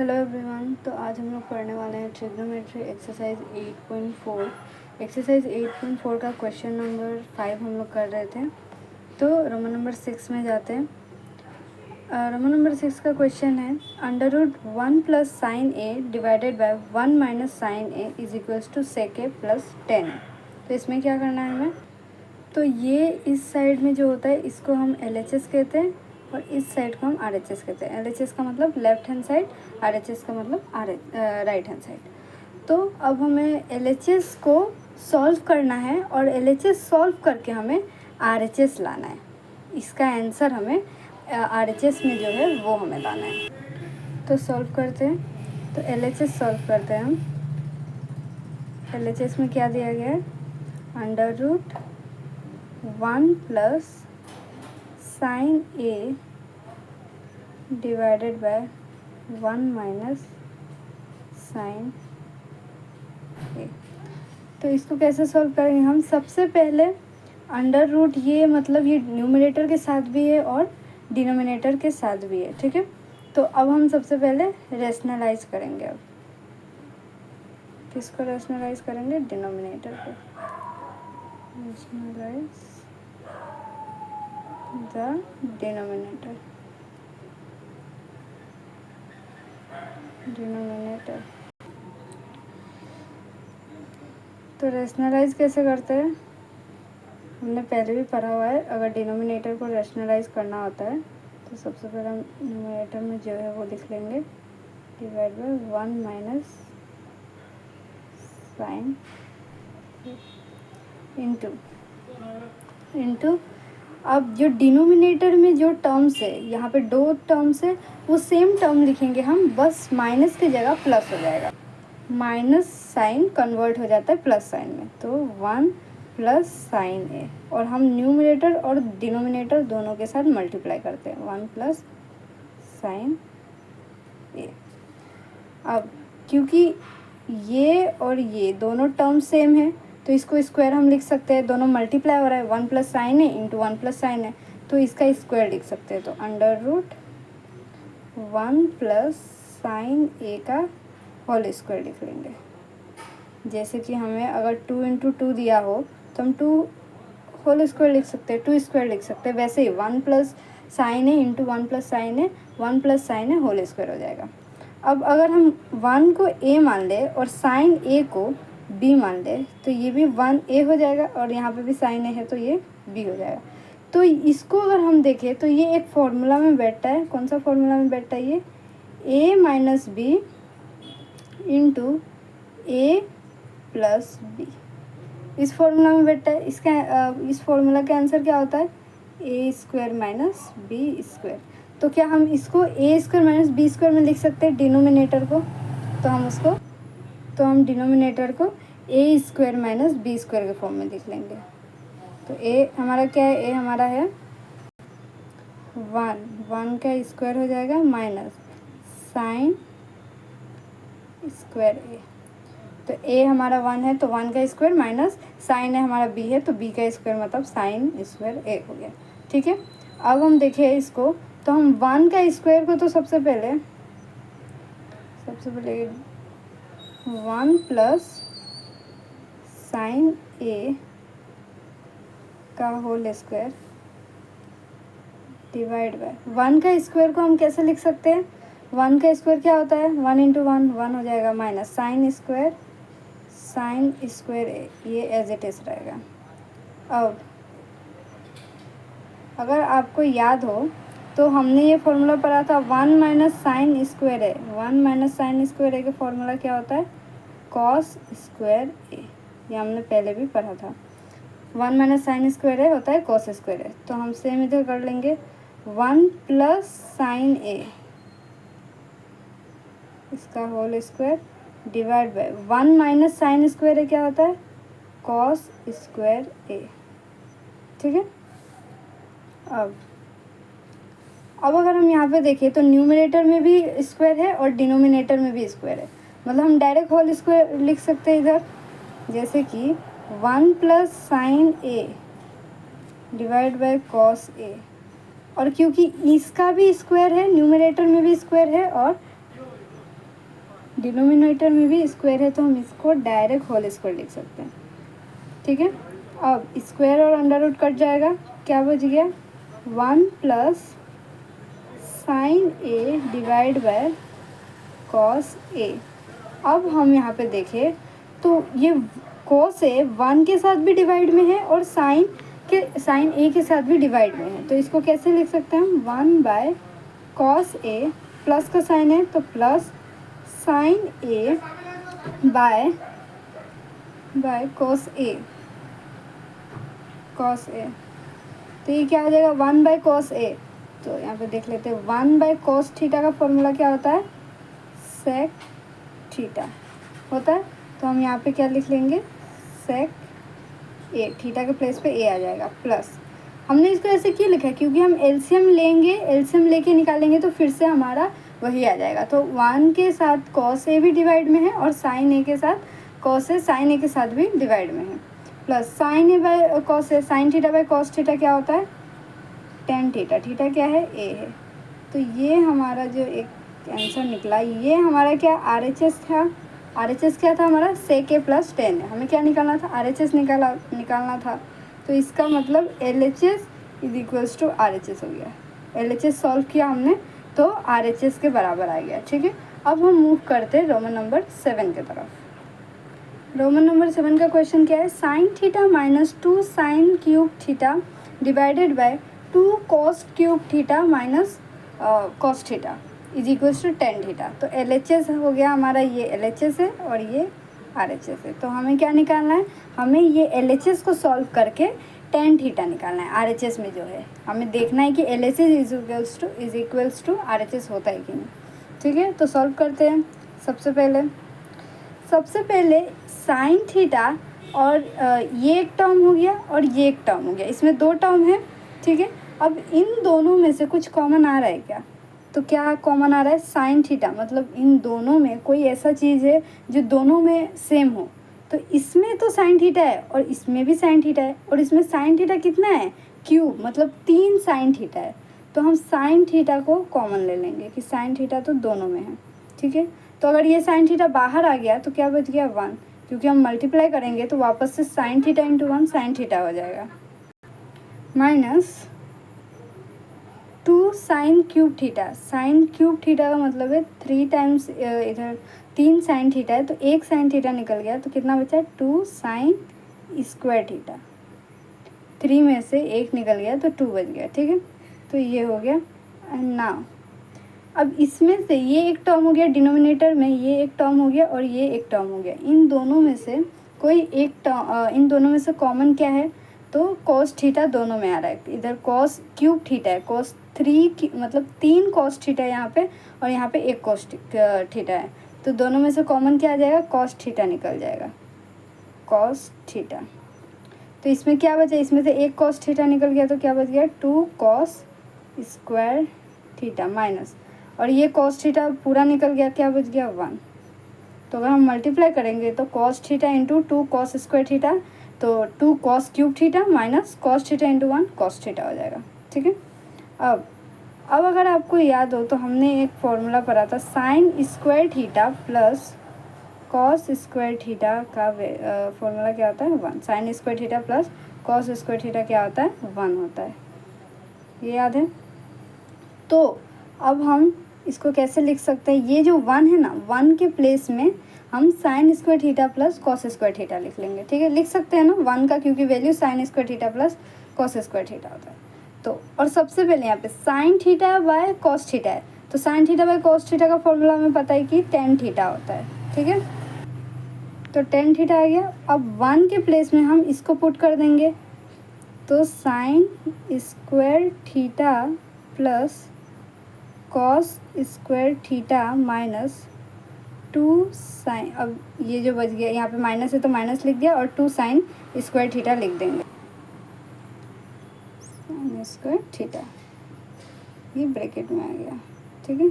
Hello everyone. तो आज हम लोग पढ़ने वाले हैं ट्रिग्नोमेट्री एक्सरसाइज 8.4। एक्सरसाइज 8.4 का क्वेश्चन नंबर 5 हम लोग कर रहे थे। तो रोमन नंबर 6 में जाते हैं। रोमन नंबर 6 का क्वेश्चन है √1 plus sine A divided by 1 minus sine A is equals to sec A plus 10। तो इसमें क्या करना है हमें, तो ये इस साइड में जो होता है इसको हम LHS कहते हैं और इस साइड को हम RHS कहते हैं। LHS का मतलब लेफ्ट हैंड साइड, RHS का मतलब राइट हैंड साइड। तो अब हमें LHS को सॉल्व करना है और LHS सॉल्व करके हमें RHS लाना है। इसका आंसर हमें RHS में जो है वो हमें लाना है। तो सॉल्व करते हैं। तो LHS सॉल्व करते हैं हम। LHS में क्या दिया गया है, √1 plus sine A divided by 1 minus sine A. तो इसको कैसे सॉल्व करेंगे हम, सबसे पहले √ ये मतलब ये न्यूमरेटर के साथ भी है और डिनोमिनेटर के साथ भी है, ठीक है। तो अब हम सबसे पहले रेशनलाइज करेंगे। अब किसको रेशनलाइज करेंगे, डिनोमिनेटर को। Rationalise the denominator. तो रेशनलाइज कैसे करते हैं, हमने पहले भी पढ़ा हुआ है। अगर डिनोमिनेटर को रेशनलाइज करना होता है तो सबसे पहले हम न्यूमरेटर में जो है वो लिख लेंगे divide by 1 minus sine into अब जो डिनोमिनेटर में जो टर्म्स है, यहाँ पे 2 टर्म्स है, वो सेम टर्म लिखेंगे हम, बस माइनस की जगह प्लस हो जाएगा। माइनस साइन कन्वर्ट हो जाता है प्लस साइन में, तो 1 प्लस साइन ए, और हम न्यूमरेटर और डिनोमिनेटर दोनों के साथ मल्टीप्लाई करते हैं, 1 प्लस साइन ए। अब क्योंकि ये और ये दोनों टर्म सेम है तो इसको स्क्वायर हम लिख सकते हैं, दोनों मल्टीप्लाई हो रहा है, 1 plus sine A into 1 plus sign है, तो इसका स्क्वायर लिख सकते हैं। तो √1 प्लस साइन ए का होल स्क्वायर लिख लेंगे। जैसे कि हमें अगर 2 इंटू 2 दिया हो तो हम 2 होल स्क्वायर लिख सकते हैं, 2 स्क्वायर लिख सकते हैं। वैसे ही 1 प्लस साइन है इंटू 1 प्लस साइन है, 1 प्लस साइन है होल स्क्वायर हो जाएगा। अब अगर हम 1 को a मान ले और साइन a को b मान ले तो ये भी 1a हो जाएगा, और यहाँ पे भी साइन a है तो ये b हो जाएगा। तो इसको अगर हम देखें तो ये एक फॉर्मूला में बैठता है। कौन सा फॉर्मूला में बैठता है, ये a minus B into A plus B, इस फॉर्मूला में बैठता है। इस फॉर्मूला का आंसर क्या होता है, A square minus B square. तो क्या हम इसको ए स्क्वायर माइनस बी स्क्वायर में लिख सकते हैं डिनोमिनेटर को, तो हम डिनोमिनेटर को ए स्क्वायर माइनस बी स्क्वायर के फॉर्म में लिख लेंगे। तो ए हमारा क्या है, ए हमारा है 1 का स्क्वायर हो जाएगा माइनस साइन स्क्वायर ए। तो ए हमारा 1 है तो 1 का स्क्वायर माइनस साइन है हमारा b है तो b का स्क्वायर मतलब साइन स्क्वायर ए हो गया, ठीक है। अब हम देखें इसको, तो हम 1 का स्क्वायर को तो सबसे पहले 1 प्लस साइन ए का होल स्क्वायर डिवाइड बाय 1 का स्क्वायर को हम कैसे लिख सकते हैं, 1 का स्क्वायर क्या होता है, 1 इंटू 1 हो जाएगा माइनस साइन स्क्वायर ए, ये एज इट इज रहेगा। अब अगर आपको याद हो तो हमने ये फॉर्मूला पढ़ा था 1 माइनस साइन स्क्वायर ए। 1 माइनस साइन स्क्वायर ए का फॉर्मूला क्या होता है, कॉस स्क्वायर ए, ये हमने पहले भी पढ़ा था। 1 माइनस साइन स्क्वायर ए होता है कॉस स्क्वायर ए, तो हम सेम इधर कर लेंगे 1 प्लस साइन ए इसका whole square divide by 1 minus sine square A क्या होता है, कॉस स्क्वायर ए, ठीक है। अब अगर हम यहाँ पे देखें तो न्यूमरेटर में भी स्क्वायर है और डिनोमिनेटर में भी स्क्वायर है, मतलब हम डायरेक्ट होल स्क्वायर लिख सकते हैं इधर, जैसे कि 1 plus sine A divide by cos A, और क्योंकि इसका भी स्क्वायर है, न्यूमरेटर में भी स्क्वायर है और डिनोमिनेटर में भी स्क्वायर है तो हम इसको डायरेक्ट होल स्क्वायर लिख सकते हैं, ठीक है। अब स्क्वायर और अंडर रूट कट जाएगा, क्या बच गया 1 plus sine A divide by cos A. अब हम यहाँ पे देखें तो ये कॉस ए 1 के साथ भी डिवाइड में है और साइन ए के साथ भी डिवाइड में है, तो इसको कैसे लिख सकते हैं हम 1 बाय कॉस ए, प्लस का साइन है तो plus sine A by cos A, तो ये क्या हो जाएगा 1 बाय कॉस ए। तो यहाँ पे देख लेते हैं 1 बाय कॉस थीटा का फॉर्मूला क्या होता है, सेक थीटा होता है। तो हम यहाँ पे क्या लिख लेंगे, सेक ए, थीटा के प्लेस पे ए आ जाएगा, प्लस हमने इसको ऐसे क्यों लिखा है, क्योंकि हम एलसीएम लेंगे, एलसीएम लेके निकालेंगे तो फिर से हमारा वही आ जाएगा। तो 1 के साथ कॉस ए भी डिवाइड में है और साइन ए के साथ कॉस ए साइन ए के साथ भी डिवाइड में है, plus sine A by cos A, sign theta by cos theta क्या होता है टेन थीटा, थीटा क्या है ए है। तो ये हमारा जो एक आंसर निकला, ये हमारा क्या RHS था, RHS क्या था हमारा सेक ए प्लस 10 है, हमें क्या निकालना था RHS निकालना था। तो इसका मतलब LHS is equals to RHS हो गया, LHS सॉल्व किया हमने तो RHS के बराबर आ गया, ठीक है। अब हम मूव करते हैं रोमन नंबर 7 की तरफ। रोमन नंबर 7 का क्वेश्चन क्या है, sine theta minus 2 sine cube theta divided by 2 cos cube theta minus cos theta is equals to 10 theta. तो LHS हो गया हमारा, ये LHS है और ये RHS है। तो हमें क्या निकालना है, हमें ये LHS को सॉल्व करके टेन थीटा निकालना है। RHS में जो है हमें देखना है कि LHS is equals to RHS होता है कि नहीं, ठीक है। तो सॉल्व करते हैं। सबसे पहले साइन थीटा और ये एक टर्म हो गया और ये एक टर्म हो गया, इसमें 2 टर्म है, ठीक है। अब इन दोनों में से कुछ कॉमन आ रहा है क्या, तो क्या कॉमन आ रहा है साइन थीटा, मतलब इन दोनों में कोई ऐसा चीज़ है जो दोनों में सेम हो। तो इसमें तो साइन थीटा है और इसमें भी साइन थीटा है और इसमें साइन थीटा कितना है क्यूब, मतलब 3 साइन थीटा है। तो हम साइन थीटा को कॉमन ले लेंगे कि साइन थीटा तो दोनों में है, ठीक है। तो अगर ये साइन थीटा बाहर आ गया तो क्या बच गया 1, क्योंकि हम मल्टीप्लाई करेंगे तो वापस से sine theta into 1 sine theta हो जाएगा, minus 2 sine cube theta. Sign cube theta का मतलब है 3 टाइम्स, इधर 3 साइन थीटा है तो 1 साइन थीटा निकल गया, तो कितना बचा 2 साइन स्क्वायर थीटा, 3 में से 1 निकल गया तो 2 बच गया, ठीक है। तो ये हो गया। नाउ अब इसमें से ये एक टर्म हो गया डिनोमिनेटर में, ये एक टर्म हो गया और ये एक टर्म हो गया। इन दोनों में से कोई एक टर्म, इन दोनों में से कॉमन क्या है, तो कॉस थीटा दोनों में आ रहा है। इधर कॉस क्यूब थीटा है, कॉस 3 मतलब 3 कॉस थीटा है यहाँ पे और यहाँ पे 1 कॉस थीटा है। तो दोनों में से कॉमन क्या आ जाएगा, कॉस थीटा निकल जाएगा, कॉस थीटा। तो इसमें क्या बचा, इसमें से 1 कॉस थीटा निकल गया तो क्या बच गया 2 कॉस स्क्वायर थीटा माइनस, और ये कॉस थीटा पूरा निकल गया, क्या बच गया 1। तो अगर हम मल्टीप्लाई करेंगे तो cos theta into 2 cos square theta, तो 2 cos cube theta minus cos theta into 1 cos theta हो जाएगा, ठीक है। अब अगर आपको याद हो तो हमने एक फॉर्मूला पढ़ा था, sign square theta plus cos square theta का फॉर्मूला क्या होता है 1। Sign square theta plus cos square theta क्या होता है 1 होता है, ये याद है। तो अब हम इसको कैसे लिख सकते हैं, ये जो 1 है ना, 1 के प्लेस में हम sign square theta plus cos square theta लिख लेंगे, ठीक है। लिख सकते हैं ना 1 का, क्योंकि value sign square theta plus cos square theta होता है। तो और सबसे पहले यहाँ पे sign theta by cos theta है, तो sign theta by cos theta का फॉर्मूला हमें पता है कि टेन थीटा होता है, ठीक है। तो टेन थीटा आ गया। अब 1 के प्लेस में हम इसको पुट कर देंगे, तो sine square theta plus cos square theta minus 2 sine, अब ये जो बच गया यहाँ पे माइनस है तो माइनस लिख दिया और 2 साइन स्क्वायर थीटा लिख देंगे, साइन स्क्वायर थीटा ये ब्रैकेट में आ गया, ठीक है,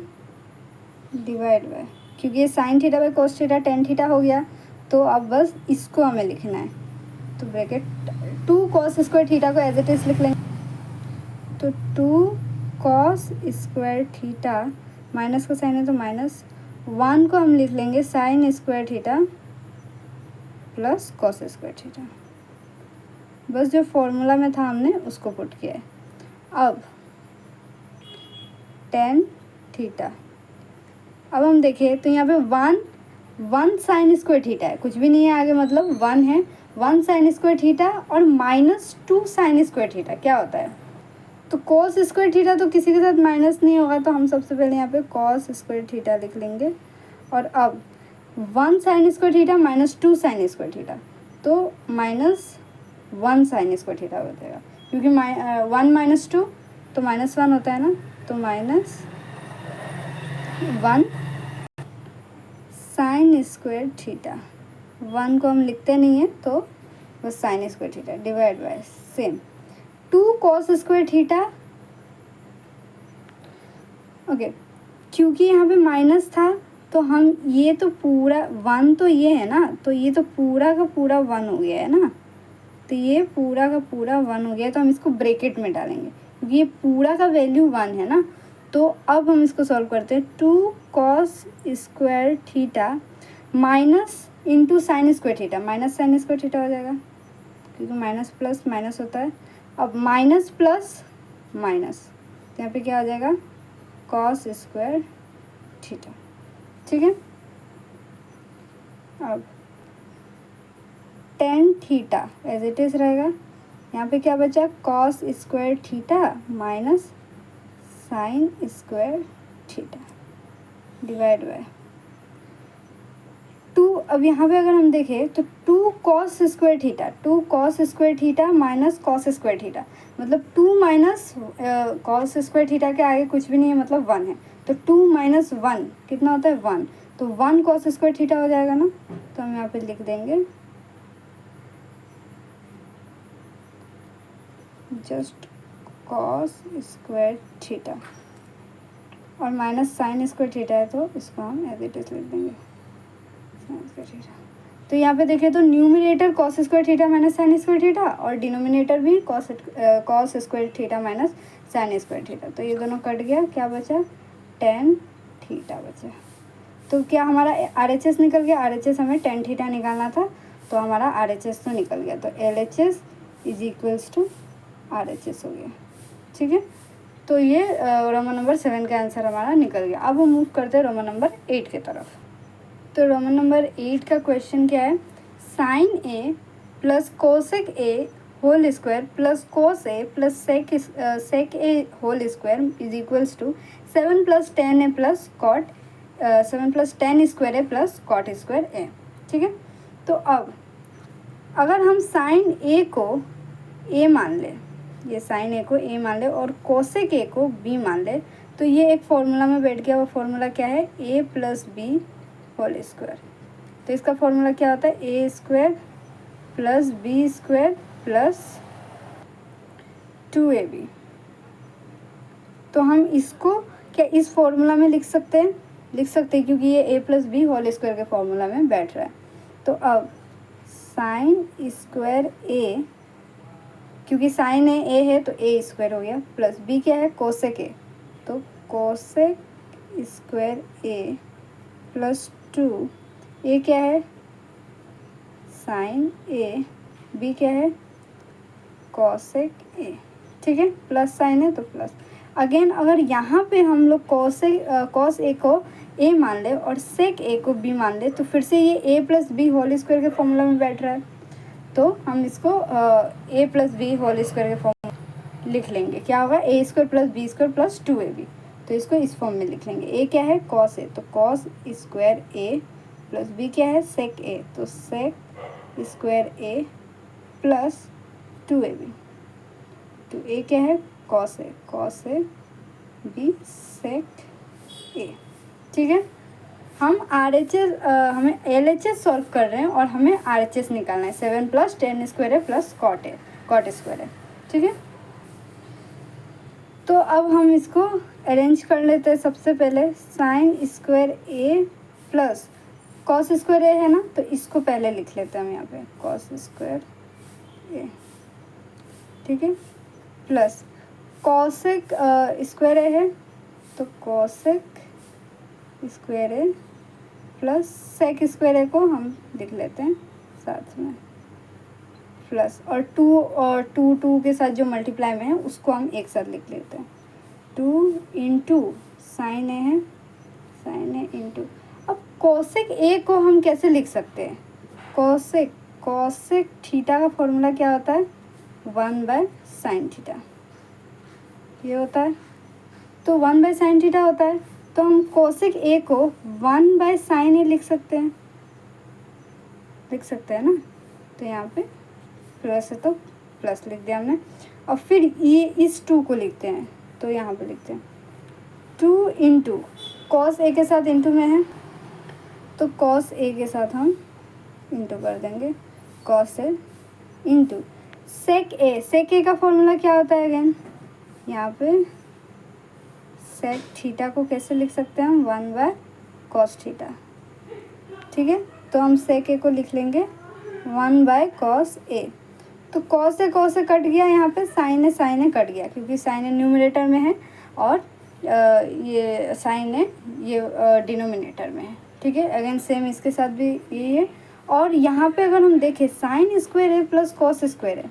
डिवाइड बाय, क्योंकि ये sine theta by cos theta tan theta हो गया, तो अब बस इसको हमें लिखना है। तो ब्रैकेट 2 कॉस स्क्वायर थीटा को एज इट इज लिख लेंगे, तो 2 कॉस स्क्वायर थीटा माइनस का साइन है तो माइनस 1 को हम लिख लेंगे sign square theta plus cos square theta. बस जो फॉर्मूला में था हमने उसको पुट किया है। अब टेन थीटा, अब हम देखें तो यहाँ पे वन साइन स्क्वायर थीटा है, कुछ भी नहीं है आगे, मतलब 1 है। 1 साइन स्क्वायर थीटा और -2 साइन स्क्वायर थीटा क्या होता है? तो कॉस स्क्वायर थीटा तो किसी के साथ माइनस नहीं होगा, तो हम सबसे पहले यहाँ पे कॉस स्क्वायर थीटा लिख लेंगे। और अब 1 sign square theta -2 sign square theta, तो -1 साइन स्क्वायर थीटा हो जाएगा, क्योंकि 1 -2 तो -1 होता है ना, तो -1 साइन स्क्वायर थीटा। 1 को हम लिखते नहीं हैं तो बस sign square theta divide bye same 2 cos square theta. Okay, क्योंकि यहाँ पे माइनस था तो हम ये तो पूरा 1 तो ये है ना, तो ये तो पूरा का पूरा 1 हो गया है ना, तो ये पूरा का पूरा 1 हो गया, तो हम इसको ब्रैकेट में डालेंगे क्योंकि ये पूरा का वैल्यू 1 है ना। तो अब हम इसको सॉल्व करते हैं। 2 cos square theta minus into sine square theta, minus sine square theta हो जाएगा क्योंकि माइनस प्लस माइनस होता है। अब माइनस प्लस माइनस, तो यहाँ पे क्या हो जाएगा? Cos square theta. ठीक है, अब tan theta as it is रहेगा। यहाँ पे क्या बचा? Cos square theta minus sine square theta divide by 2। अब यहाँ पे अगर हम देखें तो 2 cos square theta, 2 cos square theta minus cos square theta, मतलब 2 माइनस कॉस स्क्वायर थीटा के आगे कुछ भी नहीं है, मतलब 1 है। तो 2 माइनस 1 कितना होता है? 1। तो 1 कॉस स्क्वायर थीटा हो जाएगा ना, तो हम यहाँ पे लिख देंगे जस्ट कॉस स्क्वायर थीटा, और माइनस साइन स्क्वायर थीटा है तो इसको हम एज इट इज लिख देंगे साइन स्क्वायर थीटा। तो यहाँ पे देखें तो numerator cos square theta minus sine square theta और डिनोमिनेटर भी cos square theta minus sine square theta, तो ये दोनों कट गया, क्या बचा? टेन थीटा बचा। तो क्या हमारा RHS निकल गया? RHS हमें टेन थीटा निकालना था, तो हमारा RHS तो निकल गया, तो LHS is equals to RHS हो गया। ठीक है, तो ये रोमन नंबर 7 का आंसर हमारा निकल गया। अब हम मूव करते हैं रोमन नंबर 8 की तरफ। तो रोमन नंबर 8 का क्वेश्चन क्या है? Sine A plus cosec A whole square plus cos A plus sec A whole square is equals to 7 + 10 A plus cot 7 + 10 square A plus cot square A. ठीक है, तो अब अगर हम साइन ए को ए मान लें, ये साइन ए को ए मान ले और कोसेक ए को बी मान ले, तो ये एक फॉर्मूला में बैठ गया। वो फॉर्मूला क्या है? A plus B whole square. तो इसका फॉर्मूला क्या होता है? A square plus B square plus 2ab। तो हम इसको क्या इस फॉर्मूला में लिख सकते हैं? लिख सकते हैं, क्योंकि ये A plus B whole square के फॉर्मूला में बैठ रहा है। तो अब साइन स्क्वायर ए, क्योंकि साइन ए है तो ए स्क्वायर हो गया, प्लस बी क्या है? कोसेक ए, तो कोसेक स्क्वायर ए प्लस 2, ए क्या है? साइन ए, बी क्या है? कोसेक ए। ठीक है, प्लस साइन है तो प्लस। अगेन अगर यहाँ पे हम लोग कॉस ए को ए मान ले और सेक ए को बी मान ले, तो फिर से ये A plus B whole square के फॉर्मूला में बैठ रहा है, तो हम इसको A plus B whole square के फॉर्म लिख लेंगे। क्या होगा? A square plus B square plus 2ab। तो इसको इस फॉर्म में लिख लेंगे। ए क्या है? कॉस ए, तो cos square A plus B क्या है? सेक ए, तो sec square A plus 2ab। तो ए क्या है? कॉस ए बी सेक ए। ठीक है, हम हमें LHS सॉल्व कर रहे हैं और हमें RHS निकालना है। 7 + 10 स्क्वायर है प्लस कॉट स्क्वायर है। ठीक है, तो अब हम इसको अरेंज कर लेते हैं। सबसे पहले sign square A plus cos square ए है ना, तो इसको पहले लिख लेते हैं हम यहाँ पे, कॉस स्क्वायर ए। ठीक है, प्लस कॉसेक स्क्वायर ए है, तो cosec square A plus sec square A को हम लिख लेते हैं साथ में प्लस, और टू के साथ जो मल्टीप्लाई में है उसको हम एक साथ लिख लेते हैं। 2 इंटू साइन ए है, साइन ए इंटू, अब कोसेक ए को हम कैसे लिख सकते हैं? कोसेक थीटा का फॉर्मूला क्या होता है? 1/sin थीटा, ये होता है। तो 1/sin थीटा होता है, तो हम कोसेक ए को 1/sin ए लिख सकते हैं ना। तो यहाँ पे प्लस है तो प्लस लिख दिया हमने, और फिर ये इस 2 को लिखते हैं, तो यहाँ पे लिखते हैं 2 इंटू कॉस ए के साथ इंटू में है, तो कॉस ए के साथ हम इंटू कर देंगे, कॉस ए इंटू सेक ए का फॉर्मूला क्या होता है? अगेन यहाँ पे सेक थीटा को कैसे लिख सकते हैं हम? 1/cos थीटा, ठीक है। तो हम सेक ए को लिख लेंगे 1/cos ए। तो कॉस से कट गया, यहाँ पे साइन ए कट गया, क्योंकि साइन ए न्यूमरेटर में है और ये साइन ए ये डिनोमिनेटर में है, ठीक है। अगेन सेम इसके साथ भी यही है। और यहाँ पे अगर हम देखें sign square A plus cos square A,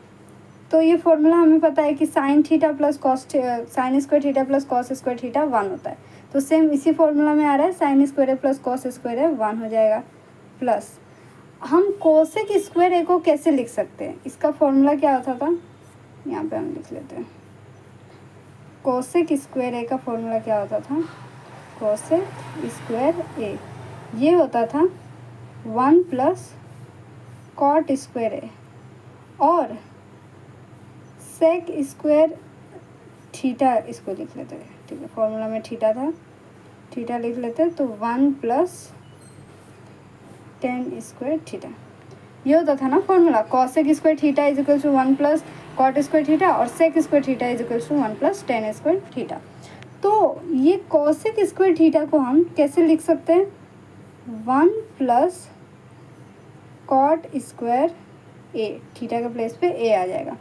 तो ये फॉर्मूला हमें पता है कि sine theta plus sign square theta plus cos square theta 1 होता है। तो सेम इसी फॉर्मूला में आ रहा है, sine square A plus cos square ए 1 हो जाएगा। प्लस हम कोसेक स्क्वायर ए को कैसे लिख सकते हैं? इसका फॉर्मूला क्या होता था? यहाँ पे हम लिख लेते हैं। कोसेक स्क्वायर ए का फॉर्मूला क्या होता था? कोसेक स्क्वायर ए ये होता था 1 प्लस कॉट स्क्वायर ए, और सेक स्क्वायर थीटा इसको लिख लेते हैं, ठीक है। फॉर्मूला में थीटा था, थीटा लिख लेते हैं, तो 1 प्लस tan स्क्वायर थीटा ये होता था ना formula. Cosec square theta is equal to 1 plus cot square theta, और sec square theta is equal to 1 plus tan square theta. तो ये कॉसेक स्क्वायर थीटा को हम कैसे लिख सकते हैं? 1 प्लस कॉट स्क्वायर ए, थीटा के प्लेस पे ए आ जाएगा,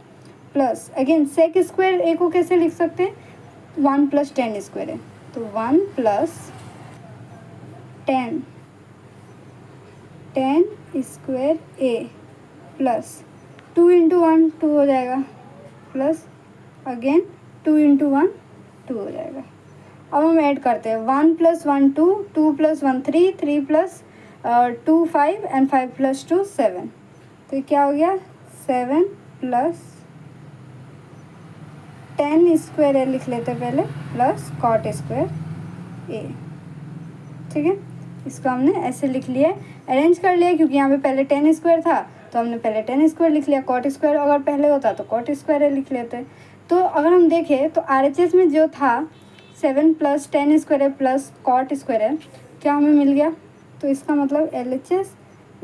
plus again sec square A को कैसे लिख सकते हैं? 1 प्लस tan स्क्वायर ए, तो 1 plus tan square A plus 2 into 1 2 हो जाएगा, प्लस अगेन 2 इंटू 1 2 हो जाएगा। अब हम ऐड करते हैं 1 plus 1 2, 2 plus 1 3, 3 plus 2 5 and 5 plus 2 7। तो ये क्या हो गया? 7 प्लस tan स्क्वायर ए लिख लेते हैं पहले, प्लस कॉट स्क्वायर ए, ठीक है। इसको हमने ऐसे लिख लिया, अरेंज कर लिया, क्योंकि यहाँ पे पहले tan स्क्वायर था तो हमने पहले tan स्क्वायर लिख लिया, कॉट स्क्वायर अगर पहले होता तो कॉट स्क्वायर ए लिख लेते। तो अगर हम देखें तो RHS में जो था 7 plus tan square A plus cot square A, क्या हमें मिल गया? तो इसका मतलब LHS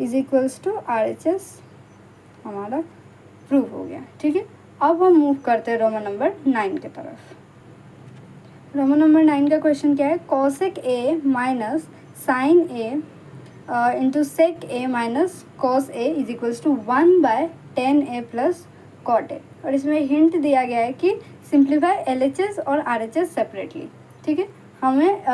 is equals to RHS हमारा प्रूव हो गया, ठीक है। अब हम मूव करते हैं रोमन नंबर 9 की तरफ। रोमन नंबर 9 का क्वेश्चन क्या है? Cosec A minus sine A into sec A minus cos A is equals to 1/tan A plus cot A. और इसमें हिंट दिया गया है कि सिंप्लीफाई LHS और RHS सेपरेटली, ठीक है। हमें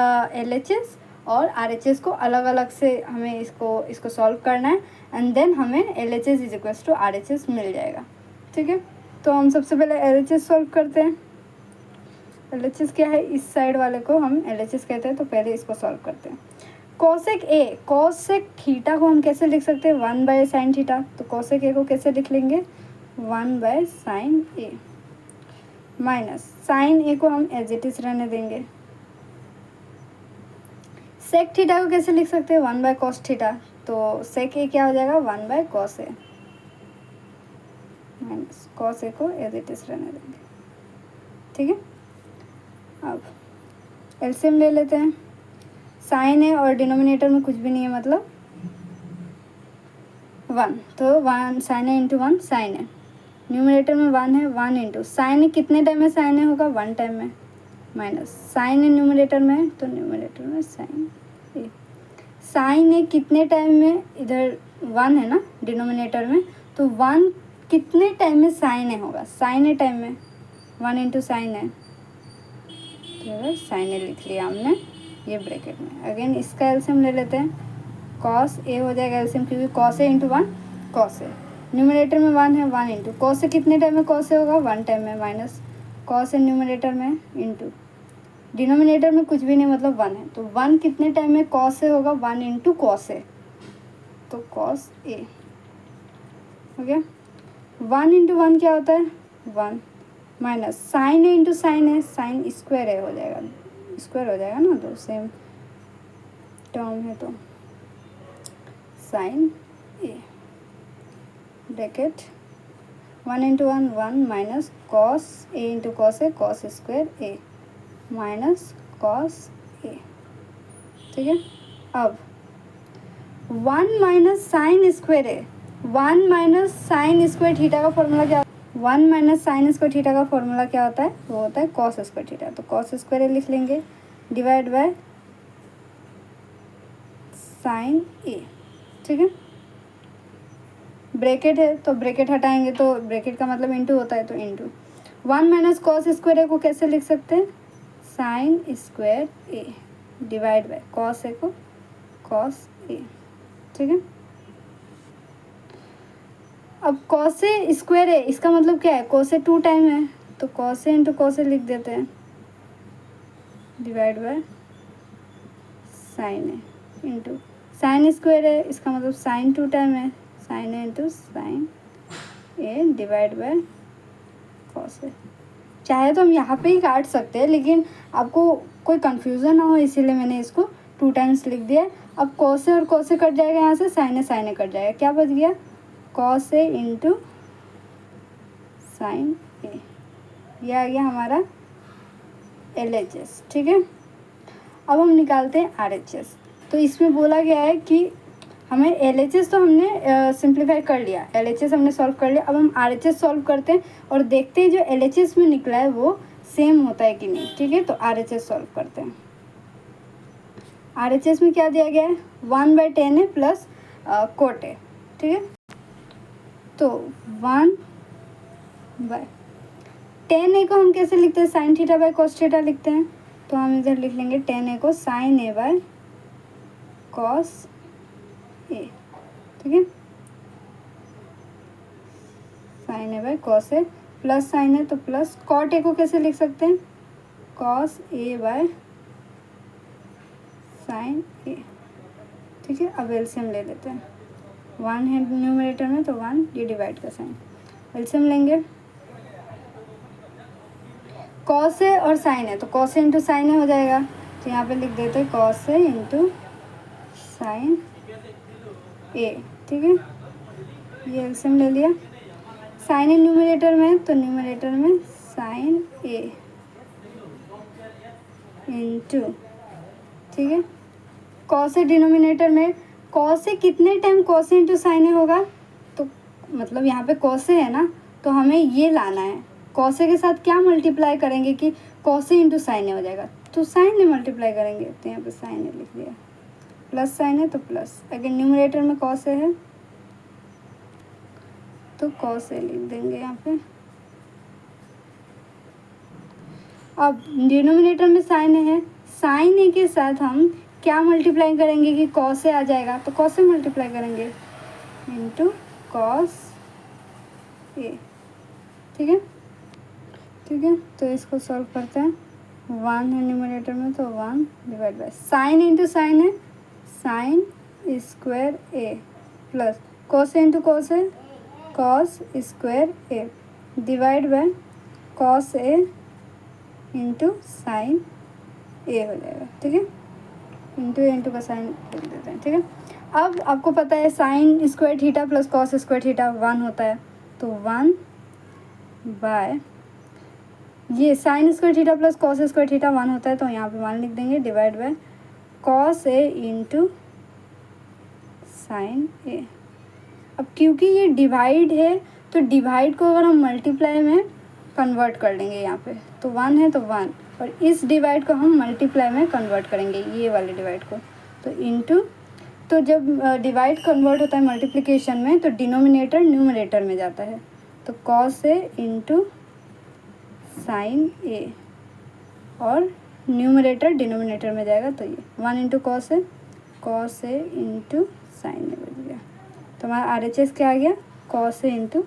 LHS और RHS को अलग अलग से हमें इसको सॉल्व करना है, एंड देन हमें LHS is equals to RHS मिल जाएगा, ठीक है। तो हम सबसे पहले LHS सॉल्व करते हैं। LHS क्या है? इस साइड वाले को हम LHS कहते हैं, तो पहले इसको सॉल्व करते हैं। कोसेक थीटा को हम कैसे लिख सकते हैं? 1/sin theta. तो कोसेक ए को कैसे लिख लेंगे? 1/sin ए, माइनस साइन ए को हम एज इट इज रहने देंगे। सेक थीटा को कैसे लिख सकते हैं? 1/cos theta. तो सेक ए क्या हो जाएगा? 1/cos A, minus cos A को एज इट इज रहने देंगे, ठीक है। अब एलसीएम ले लेते हैं। साइन है और डिनोमिनेटर में कुछ भी नहीं है, मतलब 1, तो 1 साइन है इंटू 1 साइन है, न्यूमिनेटर में 1 है, 1 इंटू साइन है कितने टाइम में साइन है होगा? 1 टाइम में, माइनस साइन है न्यूमिनेटर में, तो न्यूमिनेटर में साइन ए। साइन है कितने टाइम में? इधर 1 है ना डिनोमिनेटर में, तो 1 कितने टाइम में साइन ए होगा? साइन ए टाइम में, 1 इंटू साइन ए, तो साइन ए लिख लिया हमने ये ब्रैकेट में। अगेन इसका एलसीएम ले लेते हैं। कॉस ए हो जाएगा एलसीएम, क्योंकि cos A into one cos A, numerator में वन है, वन इंटू कॉस ए कितने टाइम में कॉस ए होगा, वन टाइम में, माइनस कॉस ए न्यूमरेटर में इंटू डिनोमिनेटर में कुछ भी नहीं मतलब वन है, तो वन कितने टाइम में कॉस ए होगा, वन इंटू कॉस ए, तो कॉस ए हो गया। वन इंटू वन क्या होता है, one, minus sine A into sine A, sign square ए हो जाएगा, स्क्वायर हो जाएगा ना, तो सेम टर्म है, तो sine A bracket one into one one minus cos A into cos A, cos square A minus cos A, ठीक है। अब one minus sine square A, one minus sine square theta का formula क्या, one minus sine square theta का formula क्या होता है, वो होता है कॉस स्क्वायर थीटा, तो कॉस स्क्वायर ए लिख लेंगे डिवाइड बाय साइन ए, ठीक है। ब्रैकेट है तो ब्रैकेट हटाएंगे तो ब्रैकेट का मतलब इंटू होता है, तो into one minus cos square A को कैसे लिख सकते हैं, sine square A divide by cos A को कॉस ए, ठीक है। अब कॉस ए स्क्वायर ए इसका मतलब क्या है, कॉस ए टू टाइम है, तो cos A into cos A लिख देते हैं divide by sine A into sine square है, इसका मतलब साइन टू टाइम है, sine A into sine A divide by cos A. चाहे तो हम यहाँ पे ही काट सकते हैं, लेकिन आपको कोई कन्फ्यूज़न ना हो इसीलिए मैंने इसको टू टाइम्स लिख दिया। अब कॉस ए और कॉस ए कट जाएगा, यहाँ से साइन ए कट जाएगा, क्या बच गया, कॉस ए इंटू साइन ए, ये आ गया हमारा LHS, ठीक है। अब हम निकालते हैं RHS। तो इसमें बोला गया है कि हमें LHS तो हमने सिंप्लीफाई कर लिया, LHS हमने सॉल्व कर लिया, अब हम RHS सॉल्व करते हैं और देखते हैं जो LHS में निकला है वो सेम होता है कि नहीं, ठीक है। तो RHS सॉल्व करते हैं। RHS में क्या दिया गया है, 1/10 है प्लस कोट है, ठीक है। तो 1/10 को हम कैसे लिखते हैं, sine theta by cos theta लिखते हैं, तो हम इधर लिख लेंगे 10 को sine A by cos A, ठीक है, sine A by cos A plus sine A, तो प्लस कॉट ए को कैसे लिख सकते हैं, cos A by sine A, ठीक है। अब एलसीएम ले लेते हैं, वन है न्यूमरेटर में तो वन, ये डिवाइड का साइन, एलसीएम लेंगे, कॉस है और साइन है, तो cos A into sine A हो जाएगा, तो यहाँ पे लिख देते हैं cos A into sine A, ठीक है। ये एलसीएम ले लिया, साइन ए न्यूमरेटर में, तो न्यूमरेटर में साइन ए इंटू, ठीक है, कॉस ए डिनोमिनेटर में, कॉस ए कितने time cos A into sine ए होगा, तो मतलब यहाँ पे कॉस ए है ना, तो हमें ये लाना है, कॉस ए के साथ क्या मल्टीप्लाई करेंगे कि cos A into sine A हो जाएगा, तो साइन ए मल्टीप्लाई करेंगे, तो यहाँ पे साइन ए लिख दिया, प्लस साइन ए तो प्लस, अगर न्यूमरेटर में कॉस ए है तो कॉस ए लिख देंगे यहाँ पे। अब डिनोमिनेटर में साइन ए है, साइन ए के साथ हम क्या मल्टीप्लाई करेंगे कि कॉस ए आ जाएगा, तो कॉस ए मल्टीप्लाई करेंगे इंटू कॉस ए, ठीक है, ठीक है। तो इसको सॉल्व करते हैं, वन है न्यूमरेटर में तो one divide by sine into sine है, sine square A plus cos A into cos है, cos square A divide by cos A into sine A हो जाएगा, ठीक है, इंटू का साइन लिख देते हैं, ठीक है। अब आपको पता है sine square theta plus cos square theta one होता है, तो वन बाय ये sine square theta plus cos square theta one होता है, तो यहाँ पे वन लिख देंगे divide by cos A into sine A. अब क्योंकि ये डिवाइड है तो डिवाइड को अगर हम मल्टीप्लाई में कन्वर्ट कर लेंगे यहाँ पे, तो वन है तो वन, और इस डिवाइड को हम मल्टीप्लाई में कन्वर्ट करेंगे, ये वाले डिवाइड को, तो इंटू, तो जब डिवाइड कन्वर्ट होता है मल्टीप्लिकेशन में तो डिनोमिनेटर न्यूमरेटर में जाता है, तो cos A into sine A और न्यूमरेटर डिनोमिनेटर में जाएगा, तो ये one into cos A cos A into sine A बच गया। तो हमारा RHS क्या आ गया, cos A into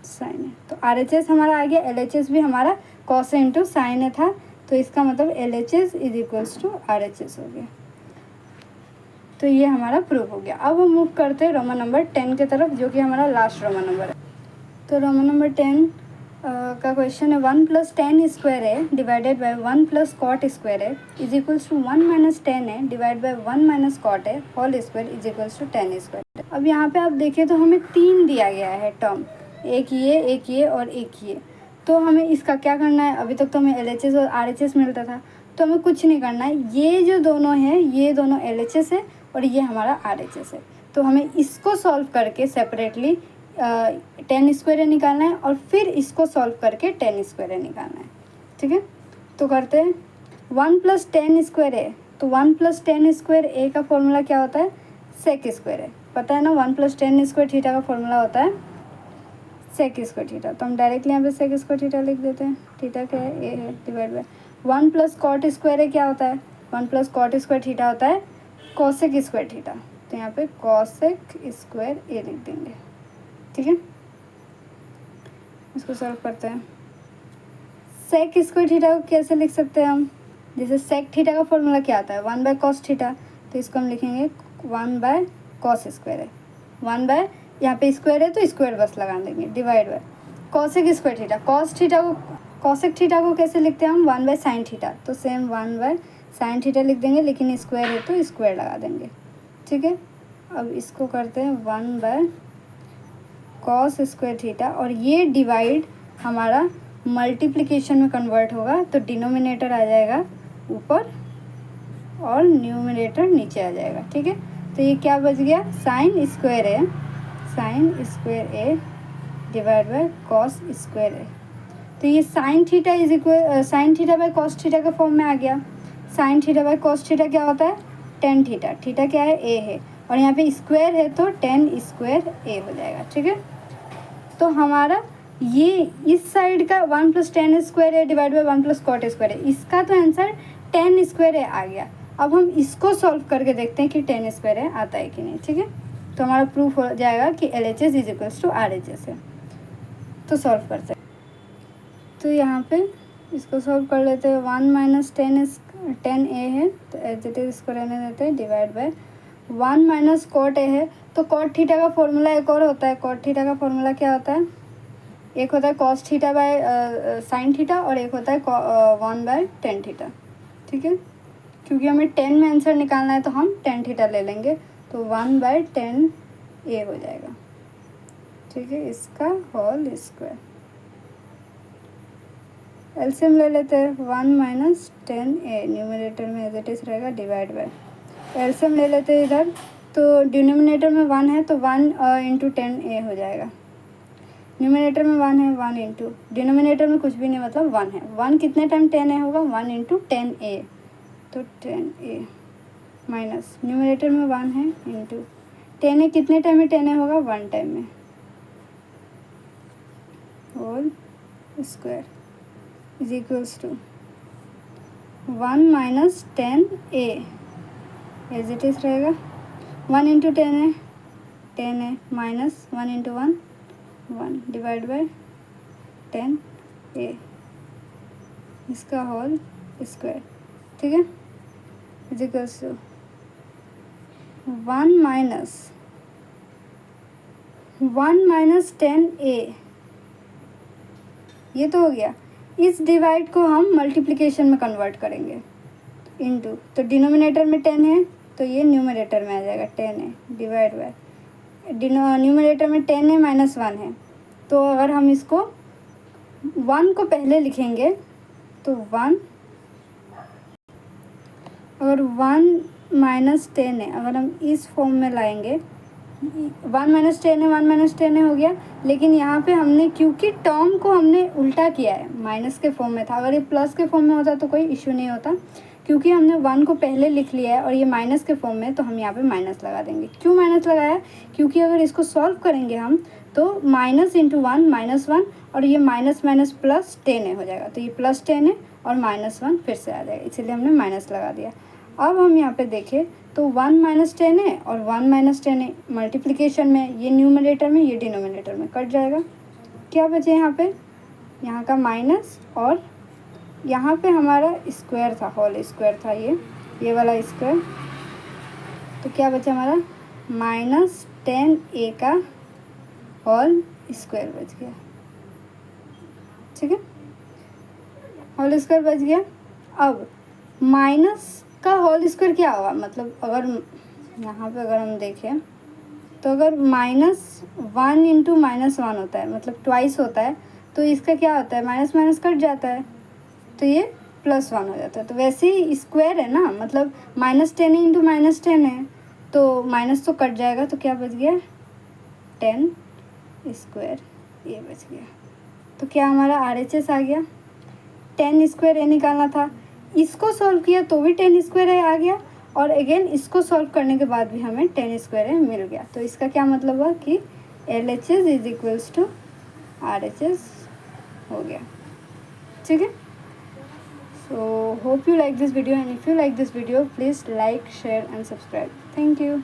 sine A. तो RHS हमारा आ गया, LHS भी हमारा cos A into sine A था, तो इसका मतलब LHS is equals to RHS हो गया। तो ये हमारा प्रूफ हो गया। अब हम मूव करते हैं रोमन नंबर 10 के तरफ, जो कि हमारा लास्ट रोमन नंबर है। तो रोमन नंबर 10 का क्वेश्चन है 1 + tan square A divided by 1 + cot square A is equals to 1 - tan A divide by 1 - cot A whole square is equals to tan square. अब यहाँ पे आप देखें तो हमें 3 दिया गया है टर्म, एक ये और एक ये। तो हमें इसका क्या करना है, अभी तक तो हमें LHS और RHS मिलता था, तो हमें कुछ नहीं करना है। ये जो दोनों हैं, ये दोनों LHS है और ये हमारा RHS है। तो हमें इसको सॉल्व करके सेपरेटली tan स्क्वायर निकालना है और फिर इसको सॉल्व करके tan स्क्वायर निकालना है। ठीक है, तो करते हैं 1 + tan स्क्वायर ए। तो 1 + tan स्क्वायर ए का फॉर्मूला क्या होता है, सेक स्क्वायर है, पता है ना। 1 + tan स्क्वायर थीटा का फॉर्मूला होता है सेक स्क्वायर थीटा। तो हम डायरेक्टली यहाँ पे सेक स्क्वायर थीटा लिख देते हैं। थीटा क्या है, ए है, divide by 1 + cot square A क्या होता है, 1 + cot स्क्वायर थीटा होता है कोसेक स्क्वायर थीटा। तो यहाँ पे कोसेक स्क्वायर ए लिख देंगे। ठीक है, इसको सॉल्व करते हैं। सेक स्क्वायर थीटा को कैसे लिख सकते हैं हम, जैसे सेक थीटा का फॉर्मूला क्या आता है 1 / cos थीटा, तो इसको हम लिखेंगे 1 / cos स्क्वायर है। 1 बाय, यहाँ पे स्क्वायर है तो स्क्वायर बस लगा देंगे, divide bye cosec square theta. Cosec theta को कैसे लिखते हैं हम 1 / sin थीटा, तो सेम 1 / sin थीटा लिख देंगे, लेकिन स्क्वायर है तो स्क्वायर लगा देंगे। ठीक है, अब इसको करते हैं 1 / cos स्क्वायर थीटा, और ये डिवाइड हमारा मल्टीप्लिकेशन में कन्वर्ट होगा, तो डिनोमिनेटर आ जाएगा ऊपर और न्यूमरेटर नीचे आ जाएगा। ठीक है, तो ये क्या बच गया, sine square A divide by cos square A. तो ये sine theta is equal sine theta by cos theta के फॉर्म में आ गया। Sine theta by cos theta क्या होता है, टेन थीटा। थीटा क्या है, ए है, और यहाँ पे स्क्वायर है तो टेन स्क्वायर ए हो जाएगा। ठीक है, तो हमारा ये इस साइड का 1 + tan square A divide by 1 + cot square A, इसका तो आंसर tan स्क्वायर ए आ गया। अब हम इसको सॉल्व करके देखते हैं कि tan स्क्वायर ए आता है कि नहीं। ठीक है, तो हमारा प्रूफ हो जाएगा कि LHS is equals to RHS है। तो सॉल्व करते हैं, तो यहाँ पे इसको सॉल्व कर लेते हैं। 1 - tan ए है, तो एज इट इज इसको रहने देते हैं, डिवाइड बाय 1 - cot ए है। तो cot थीटा का फॉर्मूला एक और होता है। cot थीटा का फॉर्मूला क्या होता है, एक होता है cos theta by sine theta, और एक होता है 1 / tan थीटा। ठीक है, क्योंकि हमें 10 में आंसर निकालना है तो हम tan थीटा ले लेंगे, तो 1 / tan ए हो जाएगा। ठीक है, इसका होल स्क्वायर। एलसीएम ले लेते हैं, 1 - tan ए न्यूमरेटर में एज इट इज रहेगा, डिवाइड बाय एलसीएम ले लेते हैं इधर, तो डिनोमिनेटर में 1 है तो 1 × tan ए हो जाएगा। न्यूमिनेटर में 1 है, 1 इंटू डिनोमिनेटर में कुछ भी नहीं, मतलब 1 है। 1 कितने टाइम tan ए होगा, 1 × tan ए, तो tan ए माइनस न्यूमिनेटर में 1 है इंटू tan ए कितने टाइम में tan ए होगा, 1 टाइम में, whole square is equals to 1 - tan A as it is रहेगा। 1 × tan A minus 1 × 1 1 divide by tan A, इसका होल स्क्वायर। ठीक है, is equals to 1 - tan A, ये तो हो गया। इस डिवाइड को हम मल्टीप्लिकेशन में कन्वर्ट करेंगे, इनटू, तो डिनोमिनेटर में 10 है तो ये न्यूमरेटर में आ जाएगा 10 है, डिवाइड बाय न्यूमरेटर में 10 है माइनस 1 है। तो अगर हम इसको 1 को पहले लिखेंगे तो 1, अगर 1 - 10 है, अगर हम इस फॉर्म में लाएंगे, 1 - 10 है, 1 - 10 है हो गया। लेकिन यहाँ पे हमने, क्योंकि टर्म को हमने उल्टा किया है, माइनस के फॉर्म में था, अगर ये प्लस के फॉर्म में होता तो कोई इशू नहीं होता। क्योंकि हमने 1 को पहले लिख लिया है और ये माइनस के फॉर्म में, तो हम यहाँ पे माइनस लगा देंगे। क्यों माइनस लगाया, क्योंकि अगर इसको सॉल्व करेंगे हम तो माइनस इंटू 1 -1, और ये माइनस माइनस प्लस 10 हो जाएगा, तो ये +10 है और -1 फिर से आ जाएगा, इसीलिए हमने माइनस लगा दिया। अब हम यहाँ पे देखें तो 1 माइनस 10 है और 1 माइनस 10 है, मल्टीप्लिकेशन में ये न्यूमरेटर में ये डिनोमिनेटर में कट जाएगा। क्या बचे यहाँ पे, यहाँ का माइनस और यहाँ पे हमारा स्क्वायर था, होल स्क्वायर था ये वाला स्क्वायर, तो क्या बचा हमारा -10a का होल स्क्वायर बच गया। ठीक है, होल स्क्वायर बच गया। अब माइनस का होल स्क्वायर क्या होगा, मतलब अगर यहाँ पे अगर हम देखें तो अगर -1 इंटू -1 होता है, मतलब ट्वाइस होता है, तो इसका क्या होता है, माइनस माइनस कट जाता है तो ये +1 हो जाता है। तो वैसे ही स्क्वायर है ना, मतलब -10 इंटू -10 है तो माइनस तो कट जाएगा, तो क्या बच गया 10 स्क्वायर ये बच गया। तो क्या हमारा RHS आ गया, 10 स्क्वायर ए निकालना था, इसको सॉल्व किया तो भी 10 स्क्वायर ए आ गया, और अगेन इसको सॉल्व करने के बाद भी हमें 10 स्क्वायर ए मिल गया। तो इसका क्या मतलब हुआ कि LHS is equals to RHS हो गया। ठीक है, so hope you like this video, and if you like this video please like, share and subscribe. Thank you.